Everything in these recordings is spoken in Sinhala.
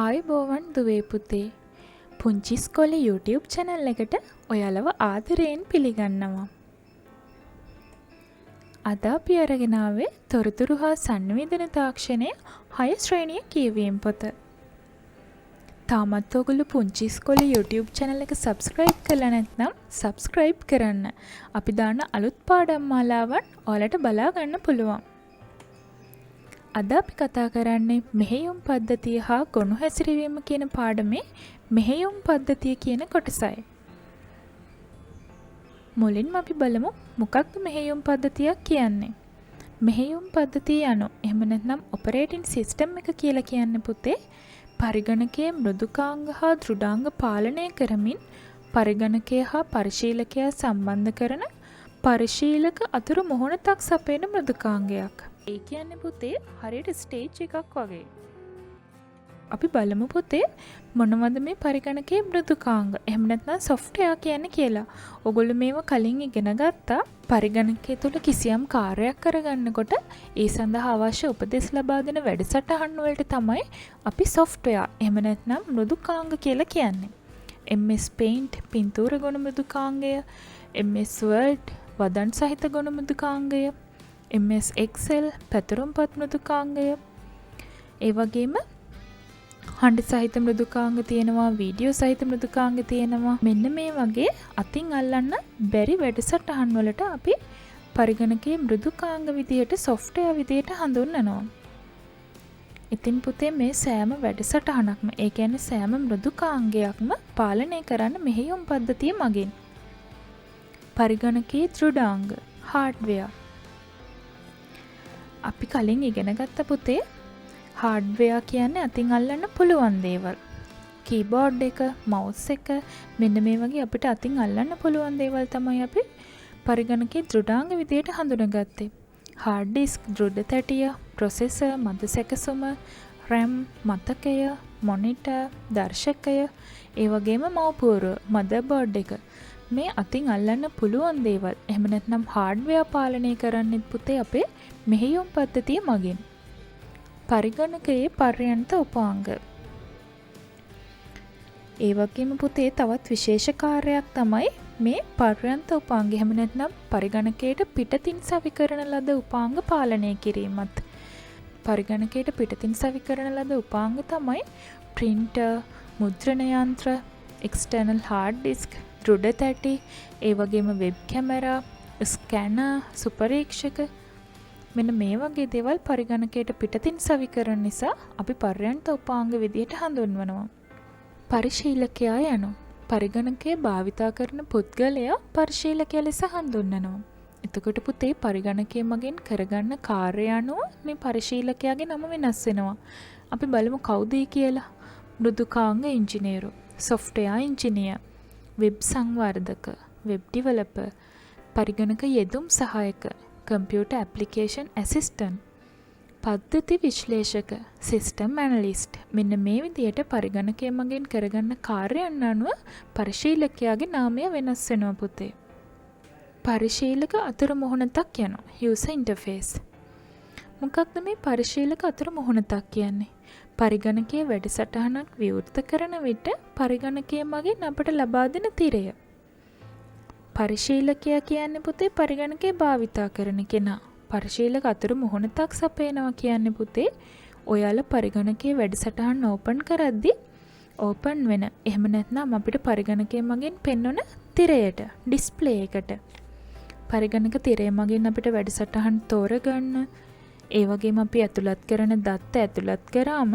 ආයුබෝවන් දුවේ පුතේ. පුංචි ඉස්කෝලේ YouTube channel එකට ඔයාලව ආදරයෙන් පිළිගන්නවා. අද අපි අරගෙන ආවේ තොරතුරු හා සංවේදන තාක්ෂණයේ 6 ශ්‍රේණිය කියවීම පොත. තාමත් ඔයගොල්ලෝ පුංචි ඉස්කෝලේ YouTube channel එක subscribe කරලා නැත්නම් subscribe කරන්න. අපි දාන අලුත් පාඩම් මාලාවන් ඔයාලට බලා ගන්න පුළුවන්. අද අපි කතා කරන්නේ මෙහෙයුම් පද්ධතිය හා ගොනු හැසිරවීම කියන පාඩමේ මෙහෙයුම් පද්ධතිය කියන කොටසයි. මුලින්ම අපි බලමු මොකක්ද මෙහෙයුම් පද්ධතියක් කියන්නේ. මෙහෙයුම් පද්ධතිය යනු එහෙම නැත්නම් ඔපරේටින් සිස්ටම් එක කියලා කියන්නේ පුතේ පරිගණකයේ මෘදුකාංග හා දෘඩාංග පාලනය කරමින් පරිගණකය හා පරිශීලකයා සම්බන්ධ කරන පරිශීලක අතුරු මොහොනතක් සපයන මෘදුකාංගයක්. ඒ කියන්නේ පුතේ හරියට ස්ටේජ් එකක් වගේ. අපි බලමු පුතේ මොනවද මේ පරිගණකයේ මෘදුකාංග එහෙම නැත්නම් software කියන්නේ කියලා. ඔයගොල්ලෝ මේවා කලින් ඉගෙන ගත්තා. පරිගණකය තුල කිසියම් කාර්යයක් කරගන්නකොට ඒ සඳහා අවශ්‍ය උපදෙස් ලබා දෙන වැඩසටහන් වලට තමයි අපි software එහෙම නැත්නම් මෘදුකාංග කියලා කියන්නේ. MS Paint පින්තූර ගොනු මෘදුකාංගය, MS Word වදන් සහිත ගොනු මෘදුකාංගය, MS Excel පැතුරුම්පත් මෘදුකාංගය, ඒ වගේම හඬ සහිත මෘදුකාංග තියෙනවා, වීඩියෝ සහිත මෘදුකාංග තියෙනවා. මෙන්න මේ වගේ අතින් අල්ලන්න බැරි වැඩසටහන් වලට අපි පරිගණකයේ මෘදුකාංග විදියට software විදියට හඳුන්වනවා. ඉතින් පුතේ මේ සෑම වැඩසටහනක්ම ඒ කියන්නේ සෑම මෘදුකාංගයක්ම පාලනය කරන්න මෙහෙයුම් පද්ධතිය මගින්. පරිගණකයේ දෘඩාංග hardware අපි කලින් ඉගෙන ගත්ත පුතේ hardware කියන්නේ අතින් අල්ලන්න පුළුවන් දේවල්. keyboard එක, mouse එක මෙන්න මේ වගේ අපිට අතින් අල්ලන්න පුළුවන් දේවල් තමයි අපි පරිගණකයේ දෘඩාංග විදියට හඳුනාගත්තේ. hard disk, දෘඩ තැටිය, processor, මද සැකසුම, RAM, මතකය, monitor, දර්ශකය, ඒ වගේම මව්පුවරුව, motherboard එක. මේ අතින් අල්ලන්න පුළුවන් දේවල්. එහෙම නැත්නම් hardware පාලනය කරන්නෙත් පුතේ අපේ මෙහෙයුම් පද්ධතිය මගින්. පරිගණකයේ පර්යන්ත උපාංග. ඒ වගේම පුතේ තවත් විශේෂ කාර්යයක් තමයි මේ පර්යන්ත උපාංග. එහෙම නැත්නම් පරිගණකයට පිටතින් සවි කරන ලද උපාංග පාලනය කිරීමත්. පරිගණකයට පිටතින් සවි කරන ලද උපාංග තමයි printer, මුද්‍රණ යන්ත්‍ර, external hard disk, දෘඩ තැටි, ඒ වගේම වෙබ් කැමරා, ස්කැනර්, සුපරීක්ෂක. මෙන්න මේ වගේ දේවල් පරිගණකයට පිටතින් සවි කරන නිසා අපි පර්යන්ත උපාංග විදියට හඳුන්වනවා. පරිශීලකයා යනු පරිගණකයේ භාවිතා කරන පුද්ගලයා පරිශීලකයා ලෙස හඳුන්වනවා. එතකොට පුතේ පරිගණකයේ මගින් කරගන්න කාර්ය අනුව මේ පරිශීලකයාගේ නම වෙනස් වෙනවා. අපි බලමු කවුද කියලා. මෘදුකාංග ඉංජිනේරු, software engineer, වෙබ් සංවර්ධක, වෙබ් ඩෙවලොපර්, පරිගණක යෙදුම් සහායක, computer application assistant, පද්ධති විශ්ලේෂක, system analyst. මෙන්න මේ විදියට පරිගණකය මගින් කරගන්න කාර්යයන් අනුව පරිශීලකයාගේ නාමය වෙනස් වෙනවා පුතේ. පරිශීලක අතුරු මොහොනතක් යනවා user interface. මොකක්ද මේ පරිශීලක අතුරු මොහොනතක් කියන්නේ? පරිගණකයේ වැඩසටහනක් විවෘත කරන විට පරිගණකය මගින් අපට ලබා දෙන තිරය. පරිශීලකයා කියන්නේ පුතේ පරිගණකය භාවිතා කරන කෙනා. පරිශීලක අතුරු මොහොනතක් සපයනවා කියන්නේ පුතේ ඔයාලා පරිගණකයේ වැඩසටහන ඕපන් කරද්දී ඕපන් වෙන එහෙම නැත්නම් අපිට පරිගණකය මගින් පෙන්වන තිරයට, ඩිස්ප්ලේ එකට. පරිගණක තිරය මගින් අපිට වැඩසටහන් තෝරගන්න, ඒ වගේම අපි ඇතුළත් කරන දත්ත ඇතුළත් කරාම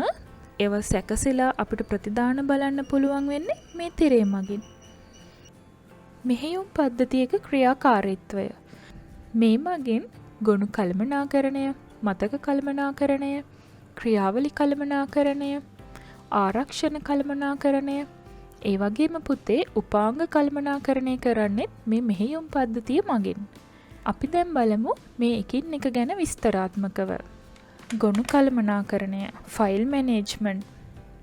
ඒව සැකසීලා අපිට ප්‍රතිදාන බලන්න පුළුවන් වෙන්නේ මේ තිරය මගින්. මෙහෙයුම් පද්ධතියක ක්‍රියාකාරීත්වය. මේ මගින් ගොනු කළමනාකරණය, මතක කළමනාකරණය, ක්‍රියාවලි කළමනාකරණය, ආරක්ෂණ කළමනාකරණය, ඒ වගේම පුතේ උපාංග කළමනාකරණය කරන්නේ මේ මෙහෙයුම් පද්ධතිය මගින්. අපි දැන් බලමු මේ එකින් එක ගැන විස්තරාත්මකව. ගොනු කළමනාකරණය, ෆයිල් මැනේජ්මන්ට්.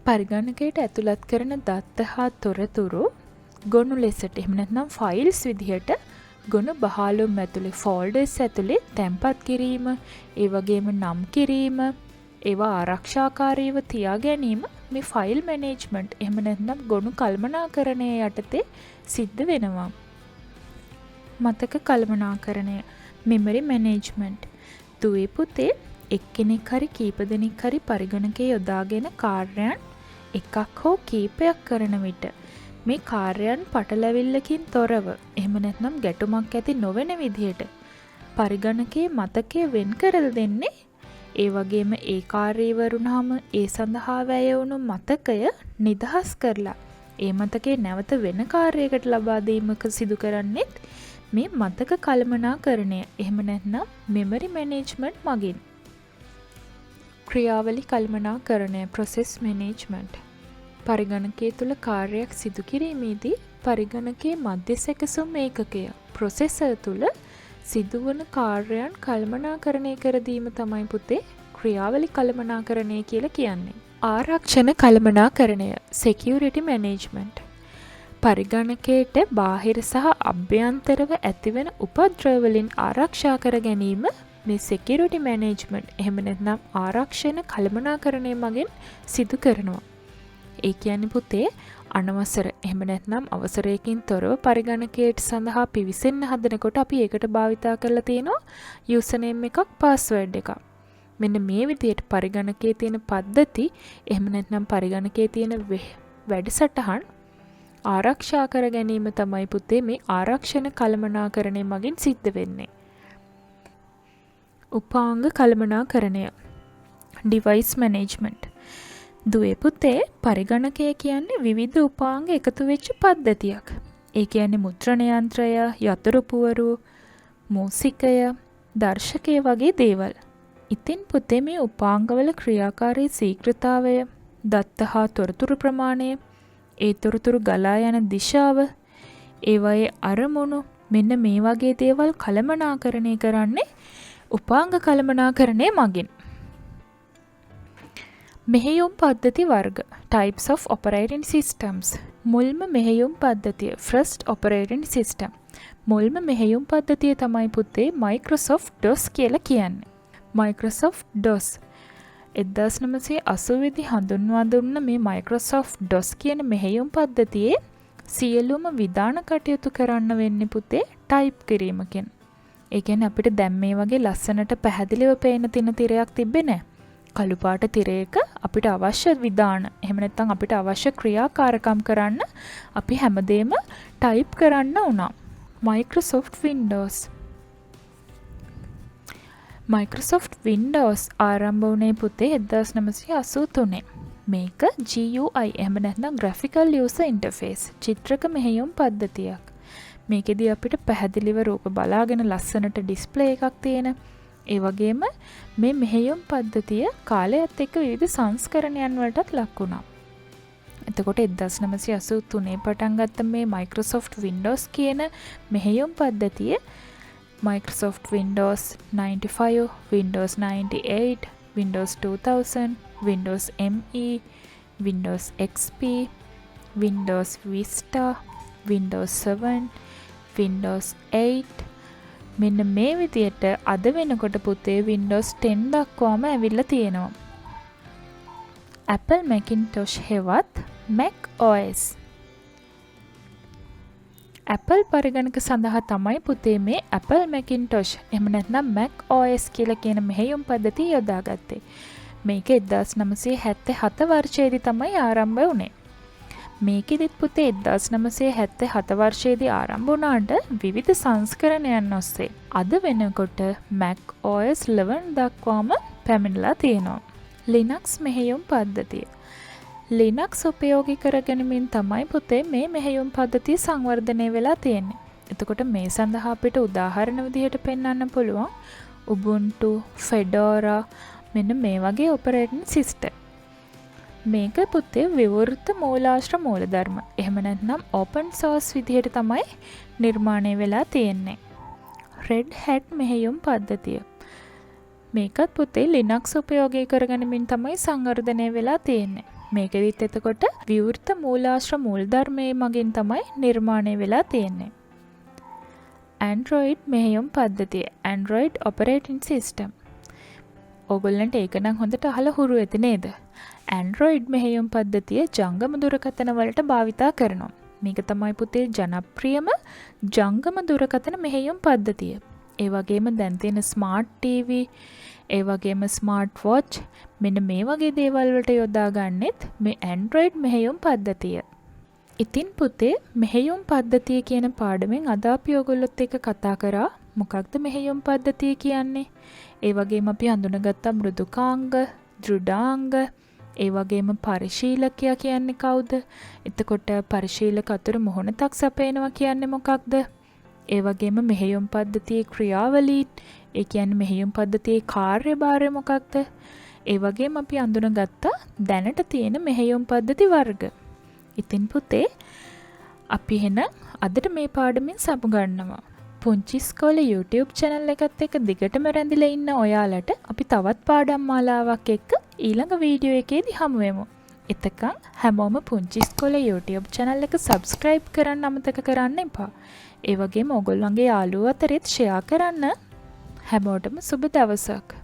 පරිගණකයට ඇතුළත් කරන දත්ත හා තොරතුරු ගොනු ලෙසට එහෙම නැත්නම් ෆයිල්ස් විදිහට ගොනු බහලුම් ඇතුලේ ෆෝල්ඩර්ස් ඇතුලේ තැන්පත් කිරීම, ඒ වගේම නම් කිරීම, ඒවා ආරක්ෂාකාරීව තියා ගැනීම මේ ෆයිල් මැනේජ්මන්ට් එහෙම නැත්නම් ගොනු කළමනාකරණය යටතේ සිද්ධ වෙනවා. මතක කළමනාකරණය මෙමරි මැනේජ්මන්ට් දුවේ පුතේ එක්කෙනෙක් හරි කීප දෙනෙක් හරි පරිගණකයේ යොදාගෙන කාර්යයන් එකක් හෝ කීපයක් කරන විට මේ කාර්යයන් පටලැවිල්ලකින් තොරව එහෙම නැත්නම් ගැටුමක් ඇති නොවන විදිහට පරිගණකයේ මතකය වෙන් කරලා දෙන්නේ. ඒ වගේම ඒ කාර්යය වරුණාම ඒ සඳහා වැය වුණු මතකය නිදහස් කරලා ඒ මතකේ නැවත වෙන කාර්යයකට ලබා දීමක සිදු කරන්නේ මේ මතක කළමනාකරණය එහෙම නැත්නම් මෙමරි මැනේජ්මන්ට් මගින්. ක්‍රියාවලි කළමනාකරණය process management පරිගණකයේ තුල කාර්යයක් සිදු කිරීමේදී පරිගණකයේ මධ්‍ය සැකසුම් ඒකකය processor තුල සිදුවන කාර්යයන් කළමනාකරණය කර දීම තමයි පුතේ ක්‍රියාවලි කළමනාකරණය කියලා කියන්නේ. ආරක්ෂණ කළමනාකරණය security management පරිගණකයට බාහිර සහ අභ්‍යන්තරව ඇතිවන උපද්‍රව වලින් ආරක්ෂා කර ගැනීම මේ security management එහෙම නැත්නම් ආරක්ෂණ කළමනාකරණය මගින් සිදු කරනවා. ඒ කියන්නේ පුතේ අනවසර එහෙම නැත්නම් අවසරයකින් තොරව පරිගණකයට සඳහා පිවිසෙන්න හදනකොට අපි ඒකට භාවිතා කරලා තියෙනවා username එකක් password එකක්. මෙන්න මේ විදිහට පරිගණකයේ තියෙන පද්ධති එහෙම නැත්නම් පරිගණකයේ තියෙන වැඩසටහන් ආරක්ෂා කර ගැනීම තමයි පුතේ මේ ආරක්ෂණ කළමනාකරණය මගින් සිද්ධ වෙන්නේ. උපාංග කළමනාකරණය device management දුවේ පුතේ පරිගණකය කියන්නේ විවිධ උපාංග එකතු වෙච්ච පද්ධතියක්. ඒ කියන්නේ මුද්‍රණ යන්ත්‍රය, යතුරු පුවරු, මූසිකය, දර්ශකය වගේ දේවල්. ඉතින් පුතේ මේ උපාංගවල ක්‍රියාකාරී ශීඝ්‍රතාවය, දත්ත හා තොරතුරු ප්‍රමාණය, ඒ තොරතුරු ගලා යන දිශාව, ඒවායේ අරමුණු මෙන්න මේ වගේ දේවල් කළමනාකරණය කරන්නේ උපාංග කළමනාකරණය මගින්. මෙහෙයුම් පද්ධති වර්ග types of operating systems මුල්ම මෙහෙයුම් පද්ධතිය first operating system මුල්ම මෙහෙයුම් පද්ධතිය තමයි පුතේ Microsoft DOS කියලා කියන්නේ. Microsoft DOS 1980 දී හඳුන්වා දුන්න මේ Microsoft DOS කියන මෙහෙයුම් පද්ධතියේ සියලුම විධාන කටයුතු කරන්න වෙන්නේ පුතේ ටයිප් කිරීමකින්. ඒ කියන්නේ අපිට දැන් මේ වගේ ලස්සනට පැහැදිලිව පේන තින තිරයක් තිබ්බේ නැහැ. කළු පාට තිරයක අපිට අවශ්‍ය විධාන එහෙම නැත්නම් අපිට අවශ්‍ය ක්‍රියාකාරකම් කරන්න අපි හැමදේම ටයිප් කරන්න උනා. Microsoft Windows ආරම්භ වුණේ පුතේ 1983. මේක GUI එහෙම නැත්නම් Graphical User Interface චිත්‍රක මෙහෙයුම් පද්ධතියක්. මේකෙදී අපිට පැහැදිලිව රූප බලාගෙන ලස්සනට ඩිස්ප්ලේ එකක් තියෙන. ඒ වගේම මේ මෙහෙයුම් පද්ධතිය කාලයත් එක්ක විවිධ සංස්කරණයන් වලටත් ලක් වුණා. එතකොට 1983 පටන් ගත්ත මේ Microsoft Windows කියන මෙහෙයුම් පද්ධතිය Microsoft Windows 95, Windows 98, Windows 2000, Windows ME, Windows XP, Windows Vista, Windows 7, Windows 8 මෙන්න මේ විදියට අද වෙනකොට පුතේ Windows 10 දක්වාම ඇවිල්ලා තියෙනවා. Apple Macintosh හෙවත් Mac OS. Apple පරිගණක සඳහා තමයි පුතේ මේ Apple Macintosh එහෙම නැත්නම් Mac OS කියලා කියන මෙහෙයුම් පද්ධතිය යොදාගත්තේ. මේක 1977 වර්ෂයේදී තමයි ආරම්භ වුණේ. මේකෙදිත් පුතේ 1977 වර්ෂයේදී ආරම්භ වුණාට විවිධ සංස්කරණයන් ඔස්සේ අද වෙනකොට Mac OS 11 දක්වාම පැමිණලා තියෙනවා. Linux මෙහෙයුම් පද්ධතිය. Linux උපයෝගී කරගැනීමෙන් තමයි පුතේ මේ මෙහෙයුම් පද්ධතිය සංවර්ධනය වෙලා තියෙන්නේ. එතකොට මේ සඳහා අපිට උදාහරණ විදිහට පෙන්වන්න පුළුවන් Ubuntu, Fedora මෙන්න මේ වගේ ඔපරේටින් සිස්ටම්. මේක පුතේ විවෘත මූලාශ්‍ර මූලධර්ම. එහෙම නැත්නම් open source විදිහට තමයි නිර්මාණය වෙලා තියෙන්නේ. Red Hat මෙහෙයුම් පද්ධතිය. මේකත් පුතේ Linux උපයෝගී කරගැනීමෙන් තමයි සංවර්ධනය වෙලා තියෙන්නේ. මේකෙදිත් එතකොට විවෘත මූලාශ්‍ර මූලධර්මයේ මගින් තමයි නිර්මාණය වෙලා තියෙන්නේ. Android මෙහෙයුම් පද්ධතිය. Android operating system. ඔයගොල්ලන්ට ඒක නම් හොඳට අහලා හුරු ඇති නේද? Android මෙහෙයුම් පද්ධතිය ජංගම දුරකථන වලට භාවිතා කරනවා. මේක තමයි පුතේ ජනප්‍රියම ජංගම දුරකථන මෙහෙයුම් පද්ධතිය. ඒ වගේම දැන් තියෙන ස්මාර්ට් TV, ඒ වගේම ස්මාර්ට් වොච් මෙන්න මේ වගේ දේවල් වලට යොදා ගන්නෙත් මේ Android මෙහෙයුම් පද්ධතිය. ඉතින් පුතේ මෙහෙයුම් පද්ධතිය කියන පාඩමෙන් අද අපි ඔයගොල්ලොත් එක්ක කතා කරා මොකක්ද මෙහෙයුම් පද්ධතිය කියන්නේ? ඒ වගේම අපි හඳුනගත්තා මෘදුකාංග, දෘඩාංග, ඒ වගේම පරිශීලකයා කියන්නේ කවුද? එතකොට පරිශීලක අතර මොහොනතක් සපයනවා කියන්නේ මොකක්ද? ඒ වගේම මෙහෙයුම් පද්ධතියේ ක්‍රියාවලීන්, ඒ කියන්නේ මෙහෙයුම් පද්ධතියේ කාර්යභාරය මොකක්ද? ඒ වගේම අපි අඳුනගත්තා දැනට තියෙන මෙහෙයුම් පද්ධති වර්ග. ඉතින් පුතේ අපි එහෙනම් අදට මේ පාඩමෙන් සමුගන්නවා. පුංචි ඉස්කෝලේ YouTube channel එකත් එක්ක දිගටම රැඳිලා ඉන්න ඔයාලට අපි තවත් පාඩම් මාලාවක් එක්ක ඊළඟ වීඩියෝ එකේදී හමු වෙමු. එතකන් හැමෝම පුංචි ඉස්කෝලේ YouTube channel එක subscribe කරන්න අමතක කරන්න එපා. ඒ වගේම ඔයගොල්ලන්ගේ යාළුවෝ අතරෙත් share කරන්න. හැමෝටම සුබ දවසක්.